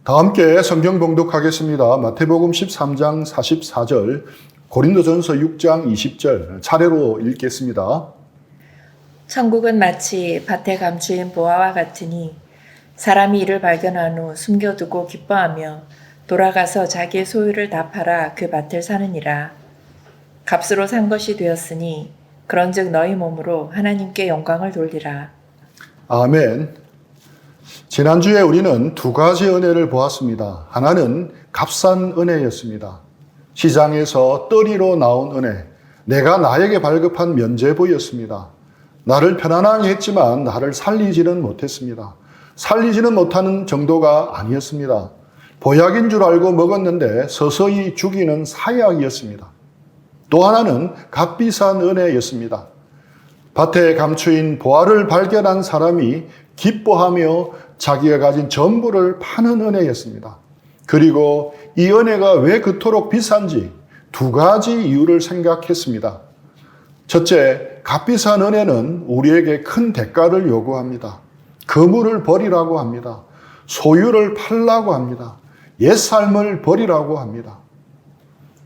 다 함께 성경 봉독하겠습니다. 마태복음 13장 44절, 고린도전서 6장 20절 차례로 읽겠습니다. 천국은 마치 밭에 감추인 보화와 같으니 사람이 이를 발견한 후 숨겨두고 기뻐하며 돌아가서 자기의 소유를 다 팔아 그 밭을 사느니라. 값으로 산 것이 되었으니 그런즉 너희 몸으로 하나님께 영광을 돌리라. 아멘. 지난주에 우리는 두 가지 은혜를 보았습니다. 하나는 값싼 은혜였습니다. 시장에서 떨이로 나온 은혜, 내가 나에게 발급한 면죄부였습니다. 나를 편안하게 했지만 나를 살리지는 못했습니다. 살리지는 못하는 정도가 아니었습니다. 보약인 줄 알고 먹었는데 서서히 죽이는 사약이었습니다. 또 하나는 값비싼 은혜였습니다. 밭에 감추인 보화를 발견한 사람이 기뻐하며 자기가 가진 전부를 파는 은혜였습니다. 그리고 이 은혜가 왜 그토록 비싼지 두 가지 이유를 생각했습니다. 첫째, 값비싼 은혜는 우리에게 큰 대가를 요구합니다. 거물을 버리라고 합니다. 소유를 팔라고 합니다. 옛삶을 버리라고 합니다.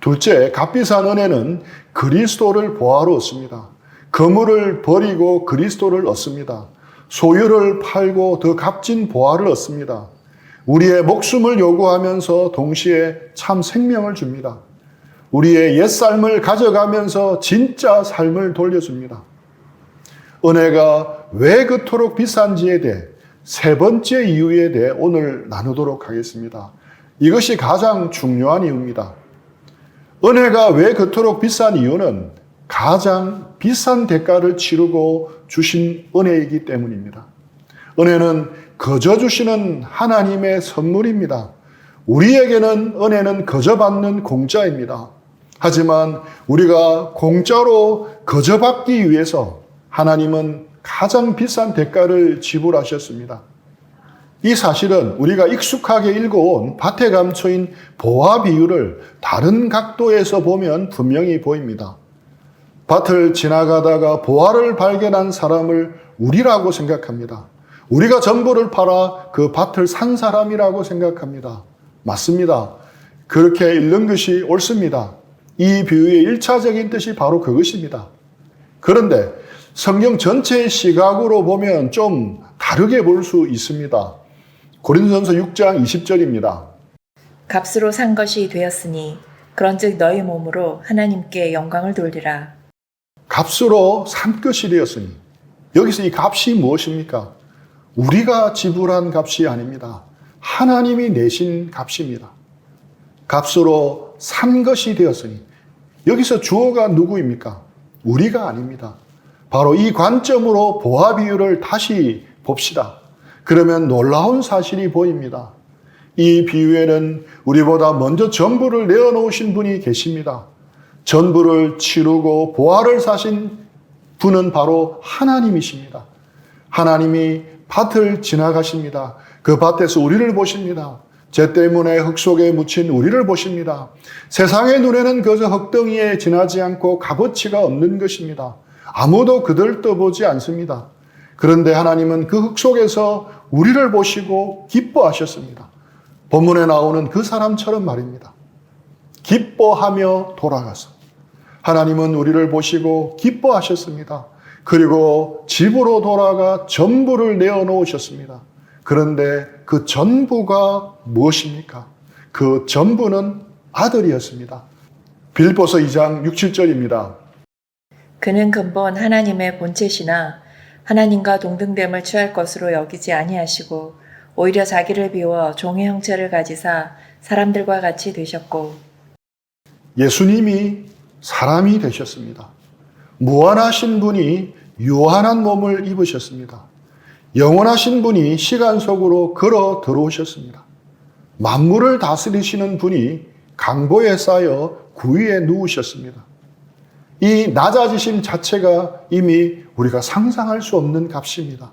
둘째, 값비싼 은혜는 그리스도를 보화로 얻습니다. 거물을 버리고 그리스도를 얻습니다. 소유를 팔고 더 값진 보화를 얻습니다. 우리의 목숨을 요구하면서 동시에 참 생명을 줍니다. 우리의 옛삶을 가져가면서 진짜 삶을 돌려줍니다. 은혜가 왜 그토록 비싼지에 대해 세 번째 이유에 대해 오늘 나누도록 하겠습니다. 이것이 가장 중요한 이유입니다. 은혜가 왜 그토록 비싼 이유는 가장 비싼 대가를 치르고 주신 은혜이기 때문입니다. 은혜는 거저 주시는 하나님의 선물입니다. 우리에게는 은혜는 거저 받는 공짜입니다. 하지만 우리가 공짜로 거저 받기 위해서 하나님은 가장 비싼 대가를 지불하셨습니다. 이 사실은 우리가 익숙하게 읽어온 밭에 감춰인 보화 비유를 다른 각도에서 보면 분명히 보입니다. 밭을 지나가다가 보화를 발견한 사람을 우리라고 생각합니다. 우리가 전부를 팔아 그 밭을 산 사람이라고 생각합니다. 맞습니다. 그렇게 읽는 것이 옳습니다. 이 비유의 1차적인 뜻이 바로 그것입니다. 그런데 성경 전체의 시각으로 보면 좀 다르게 볼 수 있습니다. 고린도전서 6장 20절입니다. 값으로 산 것이 되었으니 그런즉 너희 몸으로 하나님께 영광을 돌리라. 값으로 산 것이 되었으니, 여기서 이 값이 무엇입니까? 우리가 지불한 값이 아닙니다. 하나님이 내신 값입니다. 값으로 산 것이 되었으니, 여기서 주어가 누구입니까? 우리가 아닙니다. 바로 이 관점으로 보화 비유를 다시 봅시다. 그러면 놀라운 사실이 보입니다. 이 비유에는 우리보다 먼저 전부를 내어놓으신 분이 계십니다. 전부를 치르고 보화를 사신 분은 바로 하나님이십니다. 하나님이 밭을 지나가십니다. 그 밭에서 우리를 보십니다. 죄 때문에 흙 속에 묻힌 우리를 보십니다. 세상의 눈에는 그저 흙덩이에 지나지 않고 값어치가 없는 것입니다. 아무도 그들 떠보지 않습니다. 그런데 하나님은 그 흙 속에서 우리를 보시고 기뻐하셨습니다. 본문에 나오는 그 사람처럼 말입니다. 기뻐하며 돌아가서 하나님은 우리를 보시고 기뻐하셨습니다. 그리고 집으로 돌아가 전부를 내어놓으셨습니다. 그런데 그 전부가 무엇입니까? 그 전부는 아들이었습니다. 빌립보서 2장 6, 7절입니다. 그는 근본 하나님의 본체시나 하나님과 동등됨을 취할 것으로 여기지 아니하시고 오히려 자기를 비워 종의 형체를 가지사 사람들과 같이 되셨고. 예수님이 사람이 되셨습니다. 무한하신 분이 유한한 몸을 입으셨습니다. 영원하신 분이 시간 속으로 걸어 들어오셨습니다. 만물을 다스리시는 분이 강보에 쌓여 구위에 누우셨습니다. 이 낮아지심 자체가 이미 우리가 상상할 수 없는 값입니다.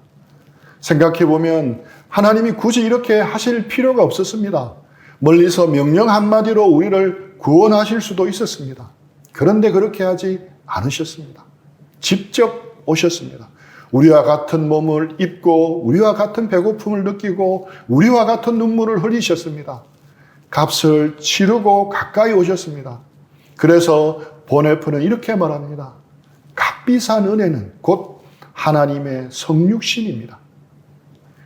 생각해보면 하나님이 굳이 이렇게 하실 필요가 없었습니다. 멀리서 명령 한마디로 우리를 구원하실 수도 있었습니다. 그런데 그렇게 하지 않으셨습니다. 직접 오셨습니다. 우리와 같은 몸을 입고 우리와 같은 배고픔을 느끼고 우리와 같은 눈물을 흘리셨습니다. 값을 치르고 가까이 오셨습니다. 그래서 보네프는 이렇게 말합니다. 값비싼 은혜는 곧 하나님의 성육신입니다.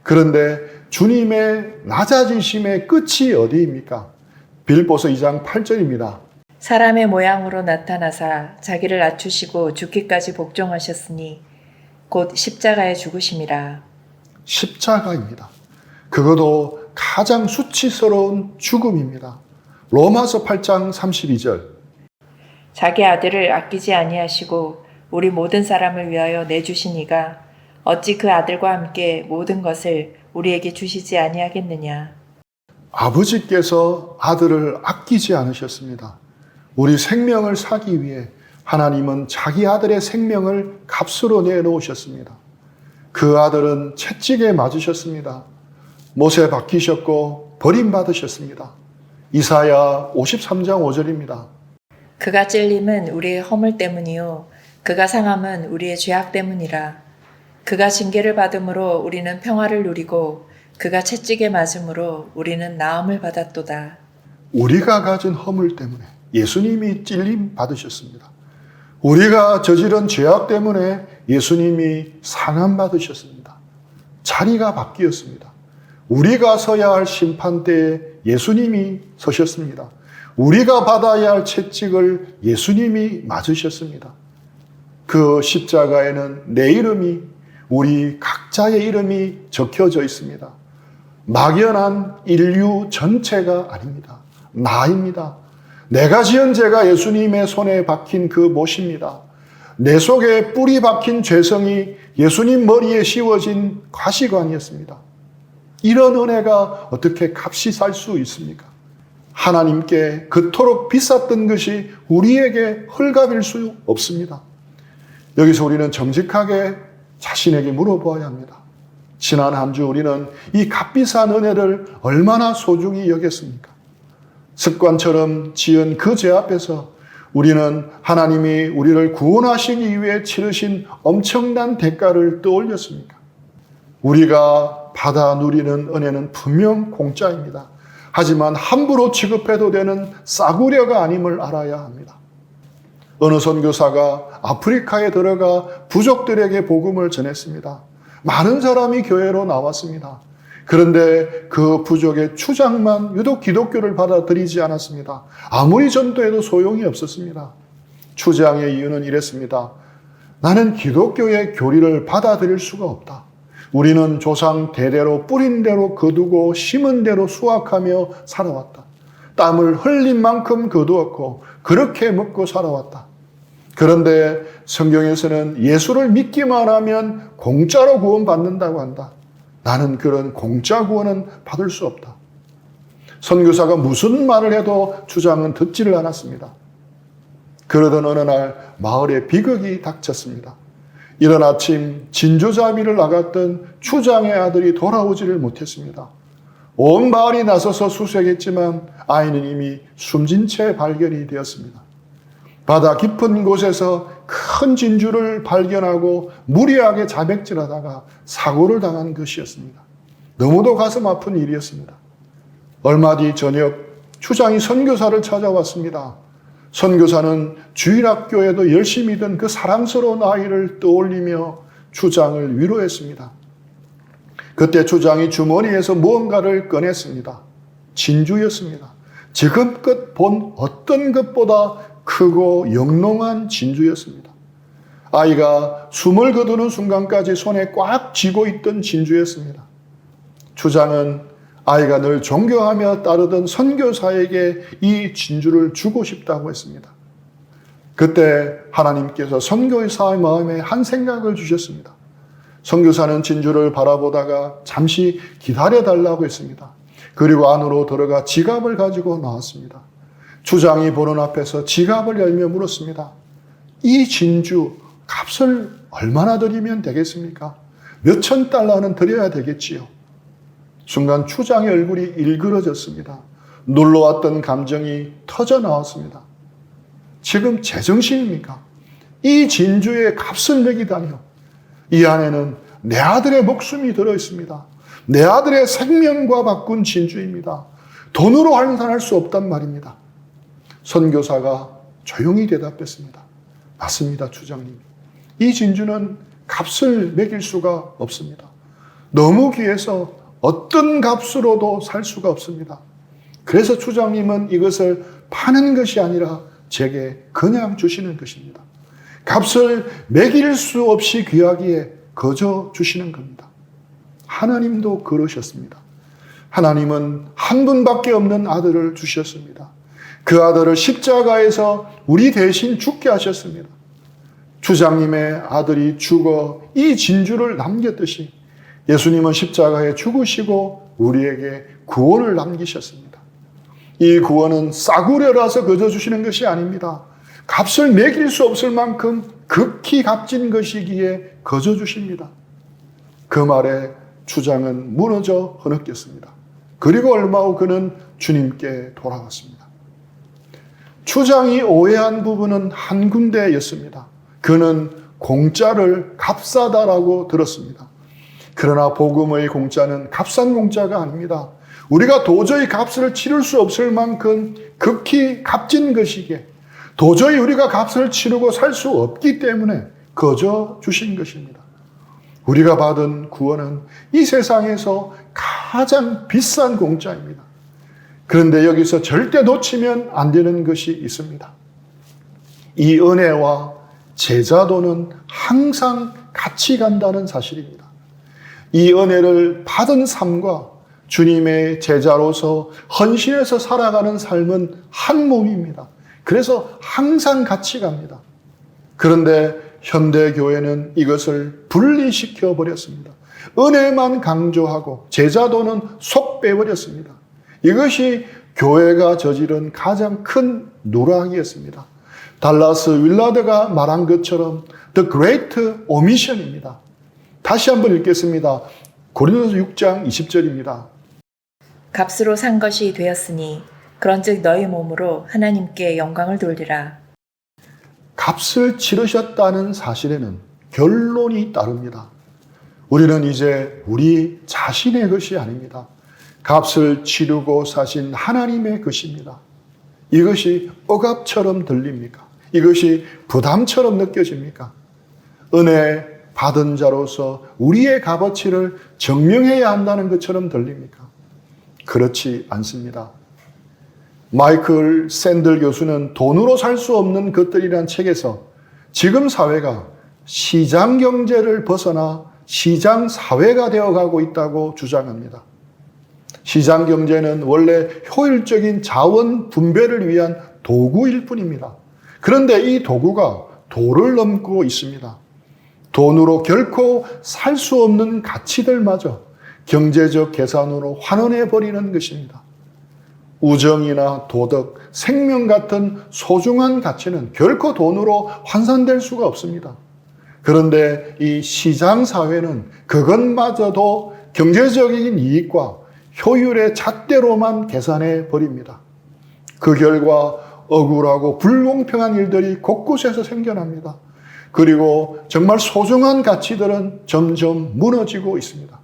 그런데 주님의 낮아지심의 끝이 어디입니까? 빌립보서 2장 8절입니다. 사람의 모양으로 나타나사 자기를 낮추시고 죽기까지 복종하셨으니 곧 십자가에 죽으심이라. 십자가입니다. 그것도 가장 수치스러운 죽음입니다. 로마서 8장 32절. 자기 아들을 아끼지 아니하시고 우리 모든 사람을 위하여 내주시니가 어찌 그 아들과 함께 모든 것을 우리에게 주시지 아니하겠느냐. 아버지께서 아들을 아끼지 않으셨습니다. 우리 생명을 사기 위해 하나님은 자기 아들의 생명을 값으로 내놓으셨습니다. 그 아들은 채찍에 맞으셨습니다. 못에 박히셨고 버림받으셨습니다. 이사야 53장 5절입니다. 그가 찔림은 우리의 허물 때문이요 그가 상함은 우리의 죄악 때문이라. 그가 징계를 받음으로 우리는 평화를 누리고 그가 채찍에 맞음으로 우리는 나음을 받았도다. 우리가 가진 허물 때문에 예수님이 찔림 받으셨습니다. 우리가 저지른 죄악 때문에 예수님이 상함 받으셨습니다. 자리가 바뀌었습니다. 우리가 서야 할 심판대에 예수님이 서셨습니다. 우리가 받아야 할 채찍을 예수님이 맞으셨습니다. 그 십자가에는 내 이름이, 우리 각자의 이름이 적혀져 있습니다. 막연한 인류 전체가 아닙니다. 나입니다. 내가 지은 죄가 예수님의 손에 박힌 그 못입니다. 내 속에 뿌리 박힌 죄성이 예수님 머리에 씌워진 가시관이었습니다. 이런 은혜가 어떻게 값이 살 수 있습니까? 하나님께 그토록 비쌌던 것이 우리에게 헐값일 수 없습니다. 여기서 우리는 정직하게 자신에게 물어보아야 합니다. 지난 한 주 우리는 이 값비싼 은혜를 얼마나 소중히 여겼습니까? 습관처럼 지은 그 죄 앞에서 우리는 하나님이 우리를 구원하시기 위해 치르신 엄청난 대가를 떠올렸습니까? 우리가 받아 누리는 은혜는 분명 공짜입니다. 하지만 함부로 취급해도 되는 싸구려가 아님을 알아야 합니다. 어느 선교사가 아프리카에 들어가 부족들에게 복음을 전했습니다. 많은 사람이 교회로 나왔습니다. 그런데 그 부족의 추장만 유독 기독교를 받아들이지 않았습니다. 아무리 전도해도 소용이 없었습니다. 추장의 이유는 이랬습니다. 나는 기독교의 교리를 받아들일 수가 없다. 우리는 조상 대대로 뿌린 대로 거두고 심은 대로 수확하며 살아왔다. 땀을 흘린 만큼 거두었고 그렇게 먹고 살아왔다. 그런데 성경에서는 예수를 믿기만 하면 공짜로 구원받는다고 한다. 나는 그런 공짜 구원은 받을 수 없다. 선교사가 무슨 말을 해도 추장은 듣지를 않았습니다. 그러던 어느 날 마을에 비극이 닥쳤습니다. 이른 아침 진주잡이를 나갔던 추장의 아들이 돌아오지를 못했습니다. 온 마을이 나서서 수색했지만 아이는 이미 숨진 채 발견이 되었습니다. 바다 깊은 곳에서 큰 진주를 발견하고 무리하게 자백질하다가 사고를 당한 것이었습니다. 너무도 가슴 아픈 일이었습니다. 얼마 뒤 저녁 추장이 선교사를 찾아왔습니다. 선교사는 주일학교에도 열심히 든 그 사랑스러운 아이를 떠올리며 추장을 위로했습니다. 그때 추장이 주머니에서 무언가를 꺼냈습니다. 진주였습니다. 지금껏 본 어떤 것보다 크고 영롱한 진주였습니다. 아이가 숨을 거두는 순간까지 손에 꽉 쥐고 있던 진주였습니다. 추장은 아이가 늘 존경하며 따르던 선교사에게 이 진주를 주고 싶다고 했습니다. 그때 하나님께서 선교사의 마음에 한 생각을 주셨습니다. 선교사는 진주를 바라보다가 잠시 기다려달라고 했습니다. 그리고 안으로 들어가 지갑을 가지고 나왔습니다. 추장이 보는 앞에서 지갑을 열며 물었습니다. 이 진주 값을 얼마나 드리면 되겠습니까? 몇천 달러는 드려야 되겠지요. 순간 추장의 얼굴이 일그러졌습니다. 놀러왔던 감정이 터져 나왔습니다. 지금 제정신입니까? 이 진주의 값을 매기다니요. 이 안에는 내 아들의 목숨이 들어 있습니다. 내 아들의 생명과 바꾼 진주입니다. 돈으로 환산할 수 없단 말입니다. 선교사가 조용히 대답했습니다. 맞습니다, 주장님. 이 진주는 값을 매길 수가 없습니다. 너무 귀해서 어떤 값으로도 살 수가 없습니다. 그래서 주장님은 이것을 파는 것이 아니라 제게 그냥 주시는 것입니다. 값을 매길 수 없이 귀하기에 거저 주시는 겁니다. 하나님도 그러셨습니다. 하나님은 한 분밖에 없는 아들을 주셨습니다. 그 아들을 십자가에서 우리 대신 죽게 하셨습니다. 주장님의 아들이 죽어 이 진주를 남겼듯이 예수님은 십자가에 죽으시고 우리에게 구원을 남기셨습니다. 이 구원은 싸구려라서 거저 주시는 것이 아닙니다. 값을 매길 수 없을 만큼 극히 값진 것이기에 거저 주십니다. 그 말에 주장은 무너져 흐느꼈습니다. 그리고 얼마 후 그는 주님께 돌아왔습니다. 주장이 오해한 부분은 한 군데였습니다. 그는 공짜를 값싸다라고 들었습니다. 그러나 복음의 공짜는 값싼 공짜가 아닙니다. 우리가 도저히 값을 치를 수 없을 만큼 극히 값진 것이기에 도저히 우리가 값을 치르고 살 수 없기 때문에 거저 주신 것입니다. 우리가 받은 구원은 이 세상에서 가장 비싼 공짜입니다. 그런데 여기서 절대 놓치면 안 되는 것이 있습니다. 이 은혜와 제자도는 항상 같이 간다는 사실입니다. 이 은혜를 받은 삶과 주님의 제자로서 헌신해서 살아가는 삶은 한 몸입니다. 그래서 항상 같이 갑니다. 그런데 현대교회는 이것을 분리시켜 버렸습니다. 은혜만 강조하고 제자도는 속 빼버렸습니다. 이것이 교회가 저지른 가장 큰 누락이었습니다. 달라스 윌라드가 말한 것처럼 The Great Omission입니다. 다시 한번 읽겠습니다. 고린도서 6장 20절입니다. 값으로 산 것이 되었으니 그런즉 너희 몸으로 하나님께 영광을 돌리라. 값을 치르셨다는 사실에는 결론이 따릅니다. 우리는 이제 우리 자신의 것이 아닙니다. 값을 치르고 사신 하나님의 것입니다. 이것이 억압처럼 들립니까? 이것이 부담처럼 느껴집니까? 은혜 받은 자로서 우리의 값어치를 증명해야 한다는 것처럼 들립니까? 그렇지 않습니다. 마이클 샌들 교수는 돈으로 살 수 없는 것들이란 책에서 지금 사회가 시장 경제를 벗어나 시장 사회가 되어가고 있다고 주장합니다. 시장 경제는 원래 효율적인 자원 분배를 위한 도구일 뿐입니다. 그런데 이 도구가 도를 넘고 있습니다. 돈으로 결코 살 수 없는 가치들마저 경제적 계산으로 환원해버리는 것입니다. 우정이나 도덕, 생명 같은 소중한 가치는 결코 돈으로 환산될 수가 없습니다. 그런데 이 시장 사회는 그것마저도 경제적인 이익과 효율의 잣대로만 계산해 버립니다. 그 결과 억울하고 불공평한 일들이 곳곳에서 생겨납니다. 그리고 정말 소중한 가치들은 점점 무너지고 있습니다.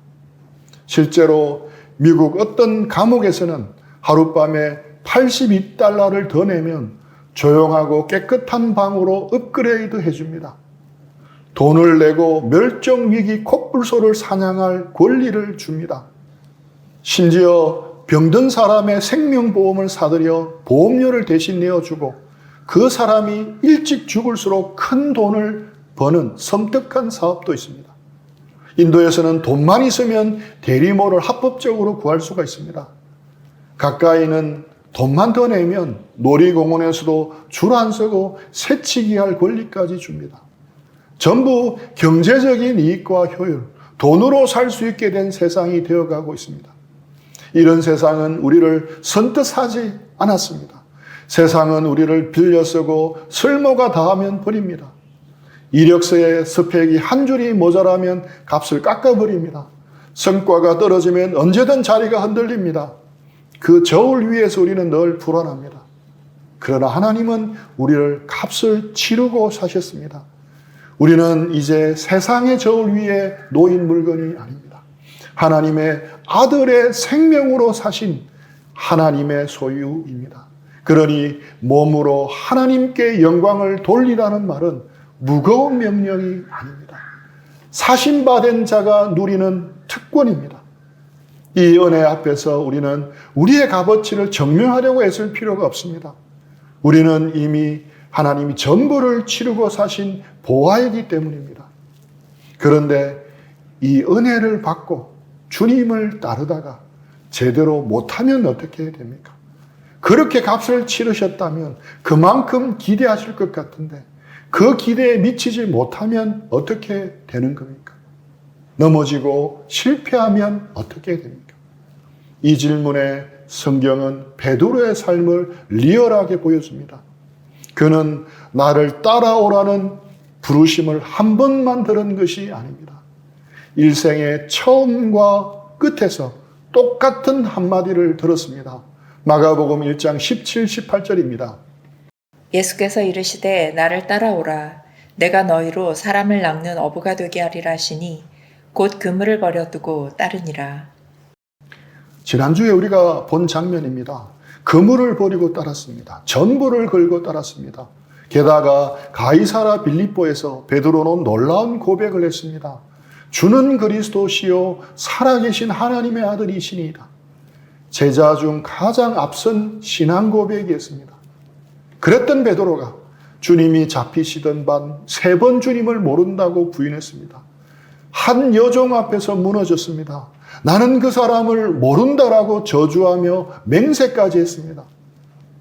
실제로 미국 어떤 감옥에서는 하룻밤에 $82를 더 내면 조용하고 깨끗한 방으로 업그레이드 해줍니다. 돈을 내고 멸종위기 코뿔소를 사냥할 권리를 줍니다. 심지어 병든 사람의 생명보험을 사들여 보험료를 대신 내어주고 그 사람이 일찍 죽을수록 큰 돈을 버는 섬뜩한 사업도 있습니다. 인도에서는 돈만 있으면 대리모를 합법적으로 구할 수가 있습니다. 가까이는 돈만 더 내면 놀이공원에서도 줄 안 서고 새치기 할 권리까지 줍니다. 전부 경제적인 이익과 효율, 돈으로 살 수 있게 된 세상이 되어가고 있습니다. 이런 세상은 우리를 선뜻 하지 않았습니다. 세상은 우리를 빌려 쓰고 쓸모가 다하면 버립니다. 이력서에 스펙이 한 줄이 모자라면 값을 깎아버립니다. 성과가 떨어지면 언제든 자리가 흔들립니다. 그 저울 위에서 우리는 늘 불안합니다. 그러나 하나님은 우리를 값을 치르고 사셨습니다. 우리는 이제 세상의 저울 위에 놓인 물건이 아닙니다. 하나님의 아들의 생명으로 사신 하나님의 소유입니다. 그러니 몸으로 하나님께 영광을 돌리라는 말은 무거운 명령이 아닙니다. 사신받은 자가 누리는 특권입니다. 이 은혜 앞에서 우리는 우리의 값어치를 증명하려고 애쓸 필요가 없습니다. 우리는 이미 하나님이 전부를 치르고 사신 보화이기 때문입니다. 그런데 이 은혜를 받고 주님을 따르다가 제대로 못하면 어떻게 됩니까? 그렇게 값을 치르셨다면 그만큼 기대하실 것 같은데 그 기대에 미치지 못하면 어떻게 되는 겁니까? 넘어지고 실패하면 어떻게 됩니까? 이 질문에 성경은 베드로의 삶을 리얼하게 보여줍니다. 그는 나를 따라오라는 부르심을 한 번만 들은 것이 아닙니다. 일생의 처음과 끝에서 똑같은 한마디를 들었습니다. 마가복음 1장 17, 18절입니다. 예수께서 이르시되 나를 따라오라. 내가 너희로 사람을 낚는 어부가 되게 하리라 하시니 곧 그물을 버려두고 따르니라. 지난주에 우리가 본 장면입니다. 그물을 버리고 따랐습니다. 전부를 걸고 따랐습니다. 게다가 가이사라 빌립보에서 베드로는 놀라운 고백을 했습니다. 주는 그리스도시요 살아계신 하나님의 아들이시니이다. 제자 중 가장 앞선 신앙 고백이었습니다. 그랬던 베드로가 주님이 잡히시던 밤 3번 주님을 모른다고 부인했습니다. 한 여종 앞에서 무너졌습니다. 나는 그 사람을 모른다라고 저주하며 맹세까지 했습니다.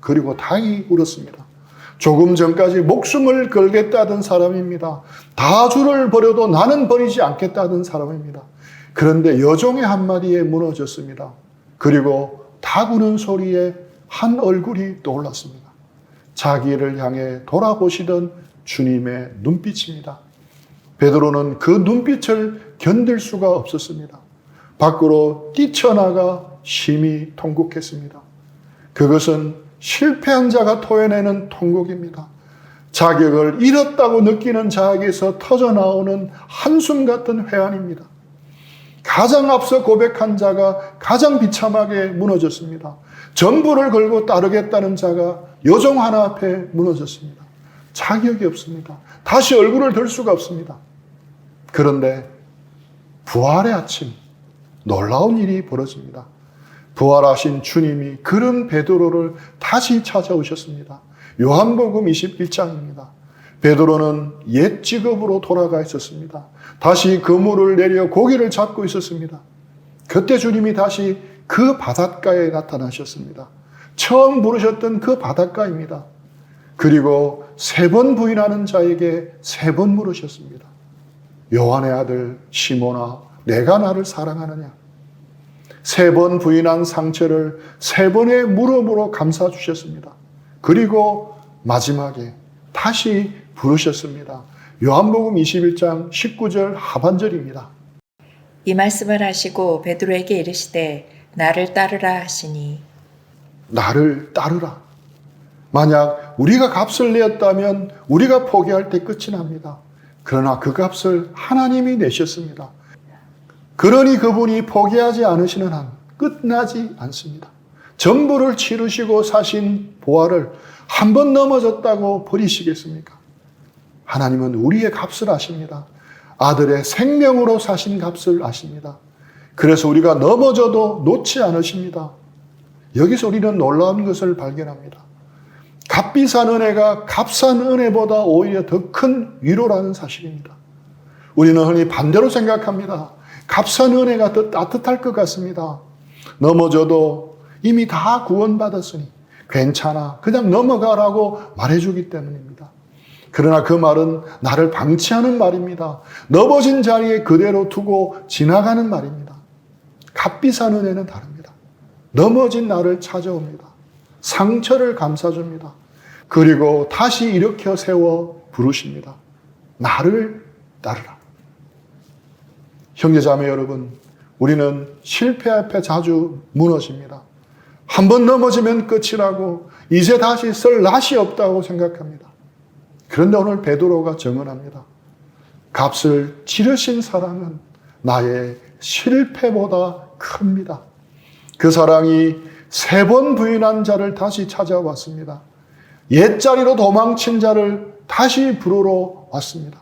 그리고 다히 울었습니다. 조금 전까지 목숨을 걸겠다던 사람입니다. 다 주를 버려도 나는 버리지 않겠다던 사람입니다. 그런데 여종의 한마디에 무너졌습니다. 그리고 닭 우는 소리에 한 얼굴이 떠올랐습니다. 자기를 향해 돌아보시던 주님의 눈빛입니다. 베드로는 그 눈빛을 견딜 수가 없었습니다. 밖으로 뛰쳐나가 심히 통곡했습니다. 그것은 실패한 자가 토해내는 통곡입니다. 자격을 잃었다고 느끼는 자에게서 터져나오는 한숨 같은 회한입니다. 가장 앞서 고백한 자가 가장 비참하게 무너졌습니다. 전부를 걸고 따르겠다는 자가 여종 하나 앞에 무너졌습니다. 자격이 없습니다. 다시 얼굴을 들 수가 없습니다. 그런데 부활의 아침, 놀라운 일이 벌어집니다. 부활하신 주님이 그런 베드로를 다시 찾아오셨습니다. 요한복음 21장입니다. 베드로는 옛 직업으로 돌아가 있었습니다. 다시 그물을 내려 고기를 잡고 있었습니다. 그때 주님이 다시 그 바닷가에 나타나셨습니다. 처음 부르셨던 그 바닷가입니다. 그리고 3번 부인하는 자에게 3번 물으셨습니다. 요한의 아들 시몬아, 내가 나를 사랑하느냐? 3번 부인한 상처를 3번의 물음으로 감싸주셨습니다. 그리고 마지막에 다시 부르셨습니다. 요한복음 21장 19절 하반절입니다. 이 말씀을 하시고 베드로에게 이르시되 나를 따르라 하시니. 나를 따르라. 만약 우리가 값을 내었다면 우리가 포기할 때 끝이 납니다. 그러나 그 값을 하나님이 내셨습니다. 그러니 그분이 포기하지 않으시는 한 끝나지 않습니다. 전부를 치르시고 사신 보화를 한 번 넘어졌다고 버리시겠습니까? 하나님은 우리의 값을 아십니다. 아들의 생명으로 사신 값을 아십니다. 그래서 우리가 넘어져도 놓지 않으십니다. 여기서 우리는 놀라운 것을 발견합니다. 값비싼 은혜가 값싼 은혜보다 오히려 더 큰 위로라는 사실입니다. 우리는 흔히 반대로 생각합니다. 값싼 은혜가 더 따뜻할 것 같습니다. 넘어져도 이미 다 구원받았으니 괜찮아, 그냥 넘어가라고 말해주기 때문입니다. 그러나 그 말은 나를 방치하는 말입니다. 넘어진 자리에 그대로 두고 지나가는 말입니다. 값비싼 은혜는 다릅니다. 넘어진 나를 찾아옵니다. 상처를 감싸줍니다. 그리고 다시 일으켜 세워 부르십니다. 나를 따르라. 형제자매 여러분, 우리는 실패 앞에 자주 무너집니다. 한 번 넘어지면 끝이라고 이제 다시 쓸 낯이 없다고 생각합니다. 그런데 오늘 베드로가 증언합니다. 값을 치르신 사랑은 나의 실패보다 큽니다. 그 사랑이 3번 부인한 자를 다시 찾아왔습니다. 옛자리로 도망친 자를 다시 부르러 왔습니다.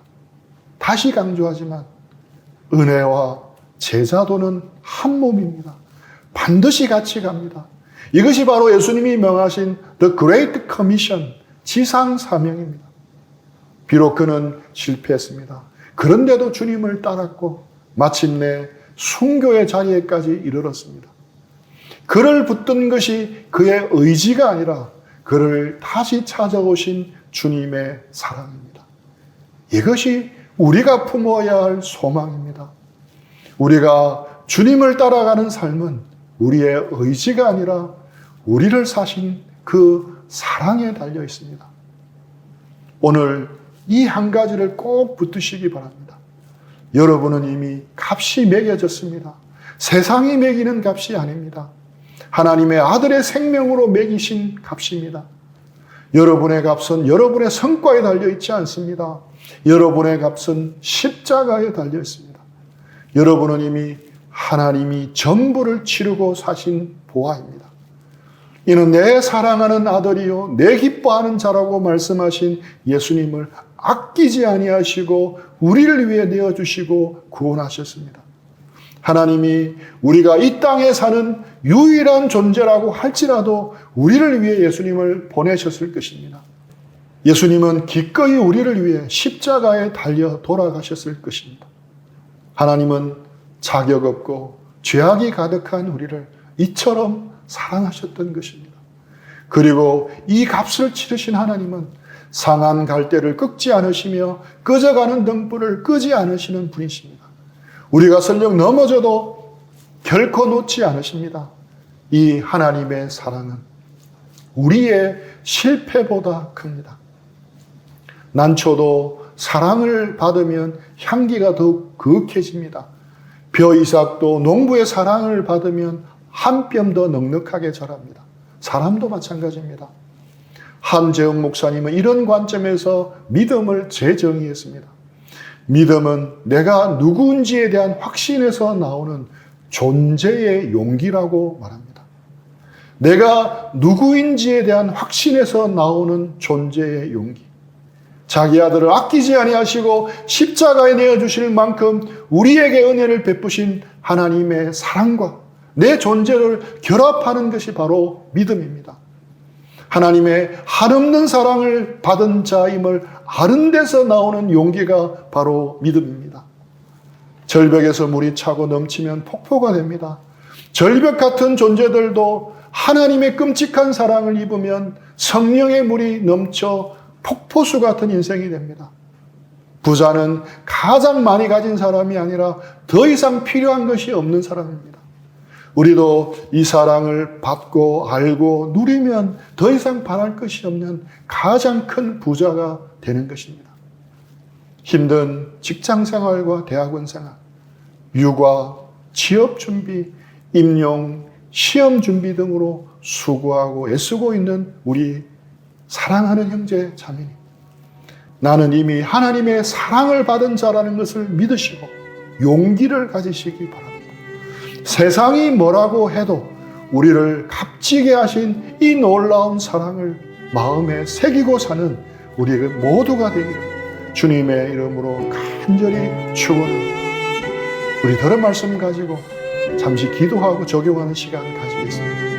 다시 강조하지만 은혜와 제자도는 한 몸입니다. 반드시 같이 갑니다. 이것이 바로 예수님이 명하신 The Great Commission, 지상 사명입니다. 비록 그는 실패했습니다. 그런데도 주님을 따랐고 마침내 순교의 자리에까지 이르렀습니다. 그를 붙든 것이 그의 의지가 아니라 그를 다시 찾아오신 주님의 사랑입니다. 이것이 우리가 품어야 할 소망입니다. 우리가 주님을 따라가는 삶은 우리의 의지가 아니라 우리를 사신 그 사랑에 달려 있습니다. 오늘 이 한 가지를 꼭 붙드시기 바랍니다. 여러분은 이미 값이 매겨졌습니다. 세상이 매기는 값이 아닙니다. 하나님의 아들의 생명으로 매기신 값입니다. 여러분의 값은 여러분의 성과에 달려 있지 않습니다. 여러분의 값은 십자가에 달려 있습니다. 여러분은 이미 하나님이 전부를 치르고 사신 보화입니다. 이는 내 사랑하는 아들이요 내 기뻐하는 자라고 말씀하신 예수님을 아끼지 아니하시고 우리를 위해 내어주시고 구원하셨습니다. 하나님이 우리가 이 땅에 사는 유일한 존재라고 할지라도 우리를 위해 예수님을 보내셨을 것입니다. 예수님은 기꺼이 우리를 위해 십자가에 달려 돌아가셨을 것입니다. 하나님은 자격 없고 죄악이 가득한 우리를 이처럼 사랑하셨던 것입니다. 그리고 이 값을 치르신 하나님은 상한 갈대를 꺾지 않으시며 꺼져가는 등불을 끄지 않으시는 분이십니다. 우리가 설령 넘어져도 결코 놓지 않으십니다. 이 하나님의 사랑은 우리의 실패보다 큽니다. 난초도 사랑을 받으면 향기가 더욱 거룩해집니다. 벼 이삭도 농부의 사랑을 받으면 한 뼘 더 넉넉하게 자랍니다. 사람도 마찬가지입니다. 한재웅 목사님은 이런 관점에서 믿음을 재정의했습니다. 믿음은 내가 누구인지에 대한 확신에서 나오는 존재의 용기라고 말합니다. 내가 누구인지에 대한 확신에서 나오는 존재의 용기. 자기 아들을 아끼지 아니하시고 십자가에 내어주실 만큼 우리에게 은혜를 베푸신 하나님의 사랑과 내 존재를 결합하는 것이 바로 믿음입니다. 하나님의 한없는 사랑을 받은 자임을 아는 데서 나오는 용기가 바로 믿음입니다. 절벽에서 물이 차고 넘치면 폭포가 됩니다. 절벽 같은 존재들도 하나님의 끔찍한 사랑을 입으면 성령의 물이 넘쳐 폭포수 같은 인생이 됩니다. 부자는 가장 많이 가진 사람이 아니라 더 이상 필요한 것이 없는 사람입니다. 우리도 이 사랑을 받고 알고 누리면 더 이상 바랄 것이 없는 가장 큰 부자가 되는 것입니다. 힘든 직장 생활과 대학원 생활, 육아, 취업 준비, 임용, 시험 준비 등으로 수고하고 애쓰고 있는 우리 사랑하는 형제 자매님, 나는 이미 하나님의 사랑을 받은 자라는 것을 믿으시고 용기를 가지시기 바랍니다. 세상이 뭐라고 해도 우리를 값지게 하신 이 놀라운 사랑을 마음에 새기고 사는 우리 모두가 되기를 주님의 이름으로 간절히 축원합니다. 우리 들은 말씀 가지고 잠시 기도하고 적용하는 시간 가지겠습니다.